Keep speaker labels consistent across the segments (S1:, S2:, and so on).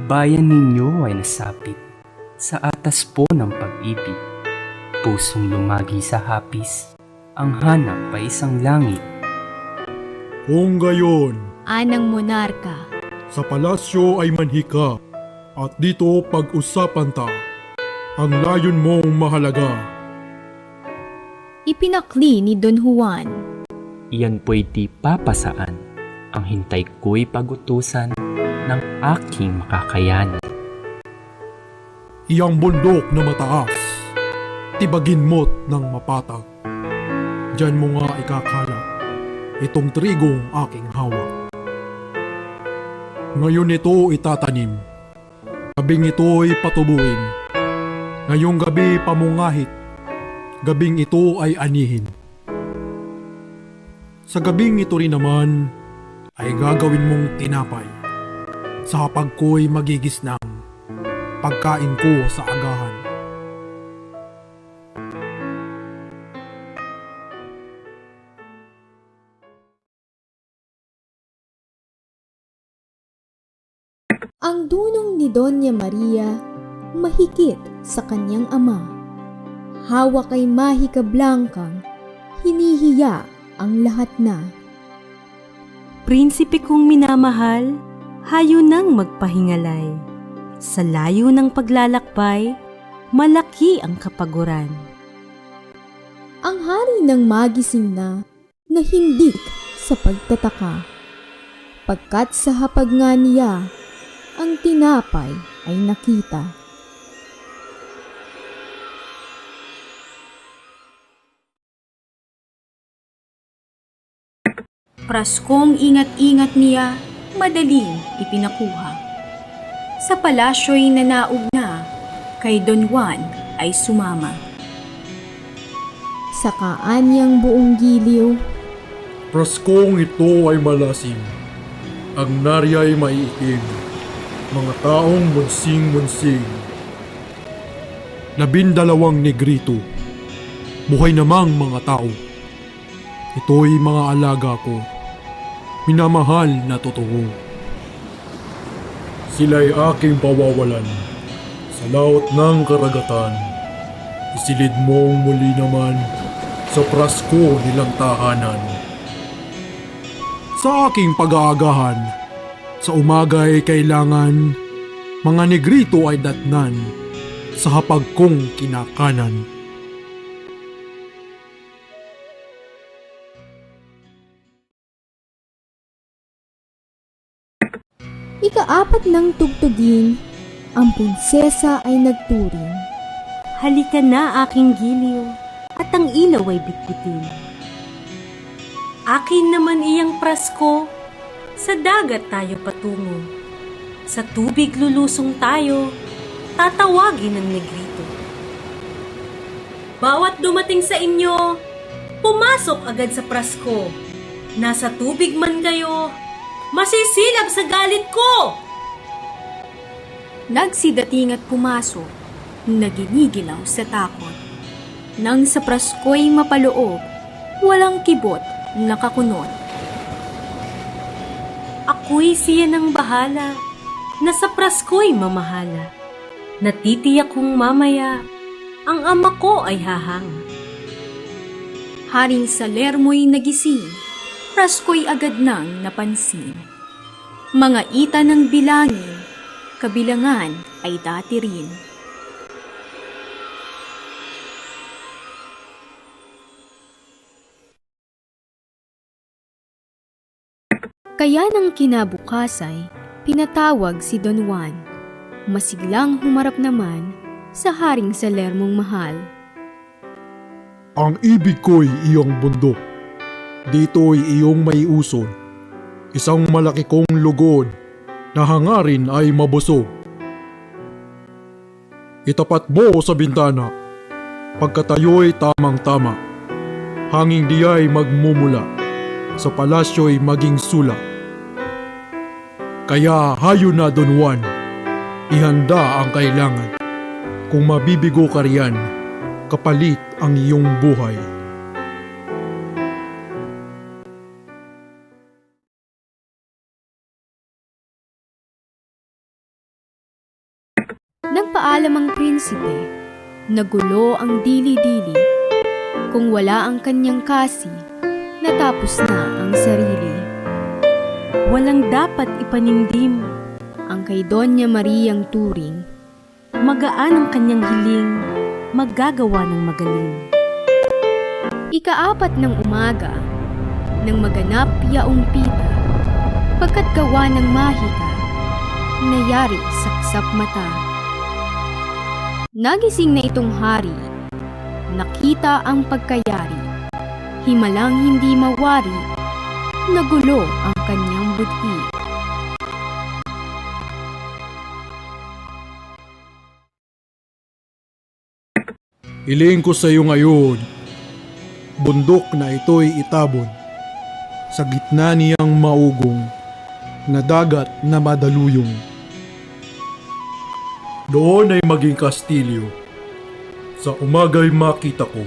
S1: Bayan ninyo ay nasapit sa atas po ng pag-ibig. Pusong lumagi sa hapis, ang hanap ay isang langit.
S2: Kung gayon,
S3: Anang monarka,
S2: sa palasyo ay manhika, at dito pag-usapan ta ang layon mong mahalaga.
S3: ipinakli ni Don Juan.
S1: Iyan po'y di papasaan. Ang hintay ko'y pagutusan ng aking makakayanan.
S2: Iyang bundok na mataas, tibagin mo't ng mapatag. Diyan mo nga ikakalat itong trigong aking hawak. Ngayon ito itatanim, gabing ito'y patubuin. Ngayong gabi pamungahit, gabing ito ay anihin. Sa gabing ito rin naman ay gagawin mong tinapay. Sa hapag ko'y magigisnang, pagkain ko sa agahan.
S3: Ang dunong ni Doña Maria mahigit sa kanyang ama. Hawak ay mahika blangkang, hinihiya ang lahat na.
S4: Prinsipe kong minamahal, hayo nang magpahingalay. Sa layo ng paglalakbay, malaki ang kapaguran.
S3: Ang hari ng magising na nahindik sa pagtataka. Pagkat sa hapag nga niya, ang tinapay ay nakita. Praskong ingat-ingat niya, madaling ipinakuha. Sa palasyo'y nanaog na, kay Don Juan ay sumama. Sa kaanyang buong giliw,
S2: Praskong ito ay malasim, ang narya'y maiitim, mga taong munsing-munsing. 12 negrito, buhay namang mga tao. Ito'y mga alaga ko, minamahal na totoo. Sila'y aking pawawalan sa laot ng karagatan. Isilid mong muli naman sa prasko nilang tahanan. Sa aking pag-aagahan, sa umaga'y kailangan mga negrito ay datnan sa hapag kong kinakanan.
S3: ika-4 ng tugtugin, ang prinsesa ay nagturing.
S4: Halika na aking giliw, at ang ilaw ay bitbitin. Akin naman iyang prasko, sa dagat tayo patungo. Sa tubig lulusong tayo, tatawagin ng negrito. Bawat dumating sa inyo, pumasok agad sa prasko. Nasa tubig man kayo, masisilab sa galit ko!
S3: Nagsidating at pumasok, naginigilaw sa takot. Nang sa prasko'y mapaloob, walang kibot, nakakunot.
S4: Ako'y siya ng bahala, na sa prasko'y mamahala. Natitiyak kong mamaya, ang ama ko ay hahanga.
S3: Haring Salermo'y nagising, prasko'y agad nang napansin. Mga ita ng bilangin, kabilangan ay dati rin. Kaya nang kinabukasay, pinatawag si Don Juan. Masiglang humarap naman sa Haring Salermong mahal.
S2: Ang ibig ko'y iyong bundok, dito'y iyong maiuson. Isang malaki kong lugod na hangarin ay mabusog. Itapat mo sa bintana, pagkatayo'y tamang-tama. Hanging diya'y magmumula, sa palasyo'y maging sula. Kaya hayo na Don Juan, ihanda ang kailangan. Kung mabibigo ka riyan, kapalit ang iyong buhay.
S3: Nagpaalam ang prinsipe, nagulo ang dili-dili. Kung wala ang kanyang kasi, natapos na ang sarili.
S4: Walang dapat ipanindim.
S3: Ang kay Doña Mariang turing,
S4: Magaan ang kanyang hiling, maggagawa ng magaling.
S3: Ika-4 ng umaga, nang maganap yaong pita, pagkat gawa ng mahika, nayari saksap mata. Nagising na itong hari, nakita ang pagkayari, himalang hindi mawari, nagulo ang kanyang budhi.
S2: Hiling ko sa iyo ngayon, bundok na ito'y itabon, sa gitna niyang maugong, na dagat na madaluyong. Doon ay maging kastilyo, sa umaga'y makita ko,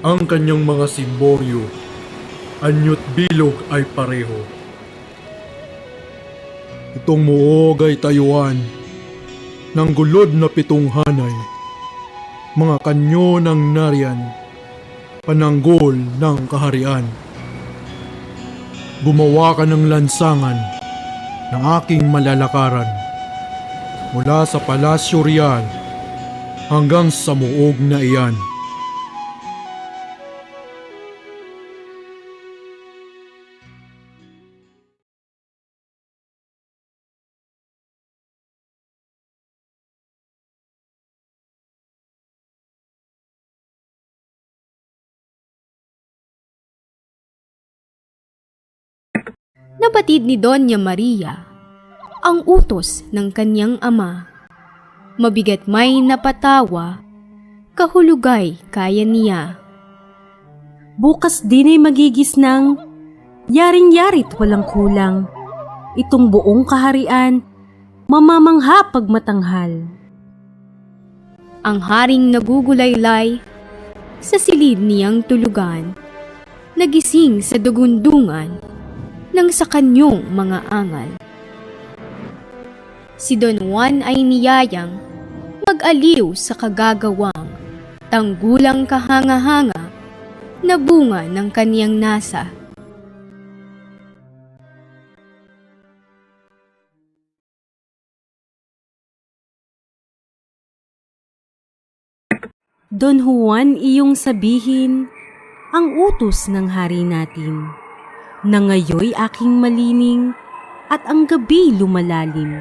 S2: ang kanyang mga simboryo, anyo't bilog ay pareho. Itong muog ay tayuan, ng gulod na 7 hanay, mga kanyo ng narian, pananggol ng kaharian. Gumawa ka ng lansangan ng aking malalakaran, mula sa Palasyo Real hanggang sa muog na iyan.
S3: Nabatid ni Doña Maria ang utos ng kanyang ama. Mabigat may napatawa, kahulugay kaya niya.
S4: Bukas din ay magigisnang, yaring-yarit walang kulang. Itong buong kaharian, mamamangha pag matanghal.
S3: Ang haring nagugulaylay sa silid niyang tulugan, nagising sa dugundungan ng sa kanyong mga angal. Si Don Juan ay niyayang mag-aliw sa kagagawang tanggulang kahanga-hanga na bunga ng kaniyang nasa.
S4: Don Juan, iyong sabihin ang utos ng hari natin, na ngayoy aking malining at ang gabi lumalalim.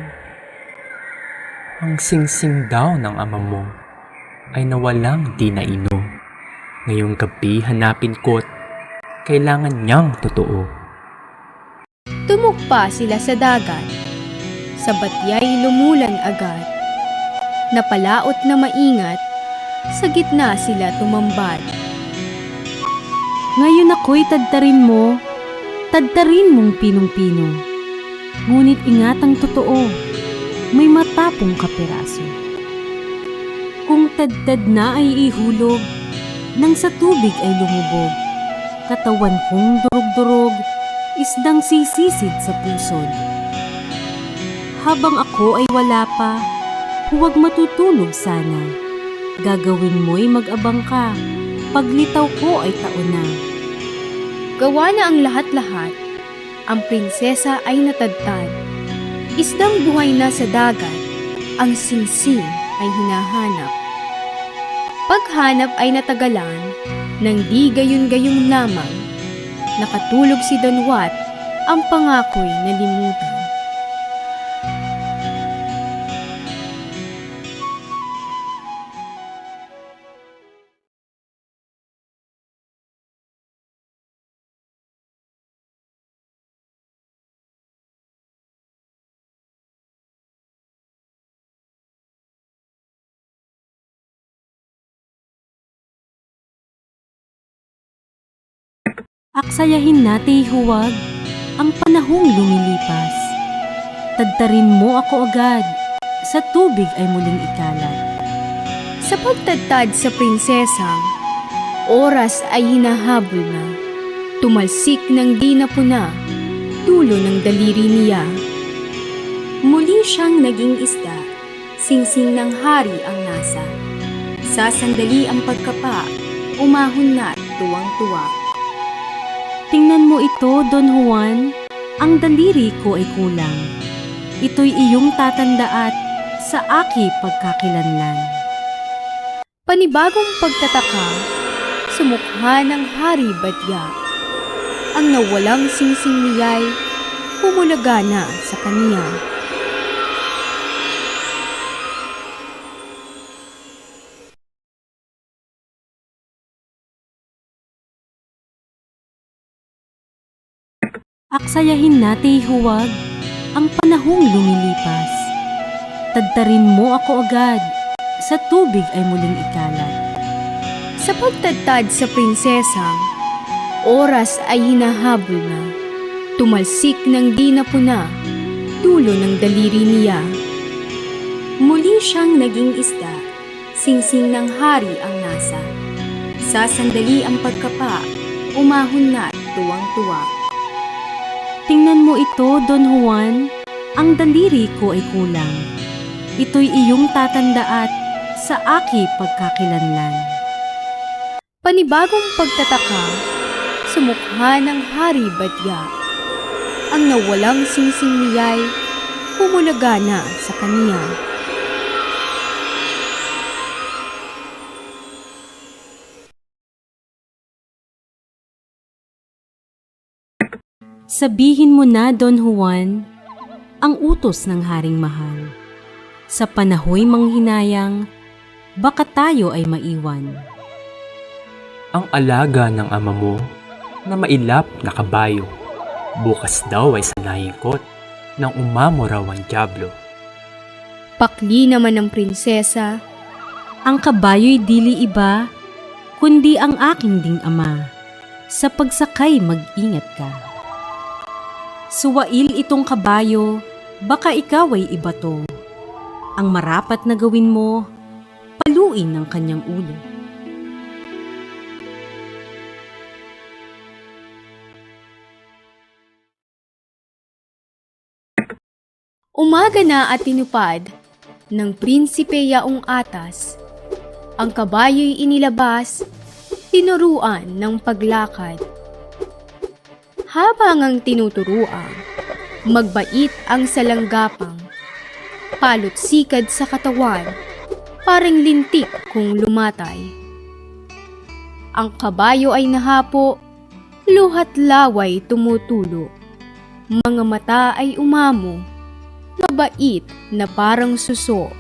S1: Ang singsing daw ng ama mo ay nawalang di naino. Ngayong gabi hanapin ko't kailangan niyang totoo.
S3: Tumukpa sila sa dagat, sa batyay lumulan agad. Napalaot na maingat, sa gitna sila tumambad.
S4: Ngayon ako'y tadtarin mo, tadtarin mong pinong-pino. Ngunit ingatang totoo, may matapong kapiraso. Kung tadtad na ay ihulog, nang sa tubig ay lumubog, katawan kong durog-durog, isdang sisisid sa pusod. Habang ako ay wala pa, huwag matutulog sana. Gagawin mo'y mag-abang ka, paglitaw ko ay taon na.
S3: Gawa na ang lahat-lahat, ang prinsesa ay natadtad. Isdang buhay na sa dagat, ang singsing ay hinahanap. Paghanap ay natagalan, nang di gayon-gayong lamang, nakatulog si Don Juan, ang pangako'y nalimutan.
S4: Aksayahin natin huwag ang panahong lumilipas. Tadtarin mo ako agad, sa tubig ay muling ikalat.
S3: Sa pagtadtad sa prinsesang, oras ay hinahabol na. Tumalsik ng di napuna, dulo ng daliri niya. Muli siyang naging isda, sa Singsing ng hari ang nasa. Sa sandali ang pagkapa, umahon na't tuwang-tuwa.
S4: Tingnan mo ito, Don Juan. Ang daliri ko ay kulang. Ito'y iyong tatanda at sa aki pagkakilanlan.
S3: Panibagong pagtataka, sumukha ng hari Badya. Ang nawalang singsing niya'y humulaga na sa kaniya.
S4: Aksayahin natin huwag ang panahong lumilipas. Tadtarin mo ako agad, sa tubig ay muling ikalat.
S3: Sa pagtadtad sa prinsesang, oras ay hinahabol na. Tumalsik ng di napuna, dulo ng daliri niya. Muli siyang naging isda, singsing ng hari ang nasa. Sa sandali ang pagkapa, umahon na't tuwang-tuwa.
S4: Tingnan mo ito, Don Juan. Ang daliri ko ay kulang. Ito'y iyong tatanda at sa aki pagkakilanlan.
S3: Panibagong pagtataka, sumukha ng hari Badya. Ang nawalang singsing niya'y humulaga na sa kaniya.
S4: Sabihin mo na, Don Juan, ang utos ng haring mahal. Sa panahoy manghinayang, baka tayo ay maiwan.
S1: Ang alaga ng ama mo na mailap na kabayo, bukas daw ay sanayingkot nang umamo raw ang dyablo.
S3: Pakli naman ng prinsesa,
S4: Ang kabayo'y dili iba, kundi ang aking ding ama. Sa pagsakay mag-ingat ka. Suwail itong kabayo, baka ikaw ay ibato. Ang marapat na gawin mo, paluin ng kanyang ulo.
S3: umaga na at tinupad ng prinsipe yaong atas. Ang kabayo'y inilabas, tinuruan ng paglakad. Habang ang tinuturuan, magbait ang salanggapang, palot sikad sa katawan, parang lintik kung lumatay. Ang kabayo ay nahapo, luhat laway tumutulo, mga mata ay umamo, mabait na parang suso.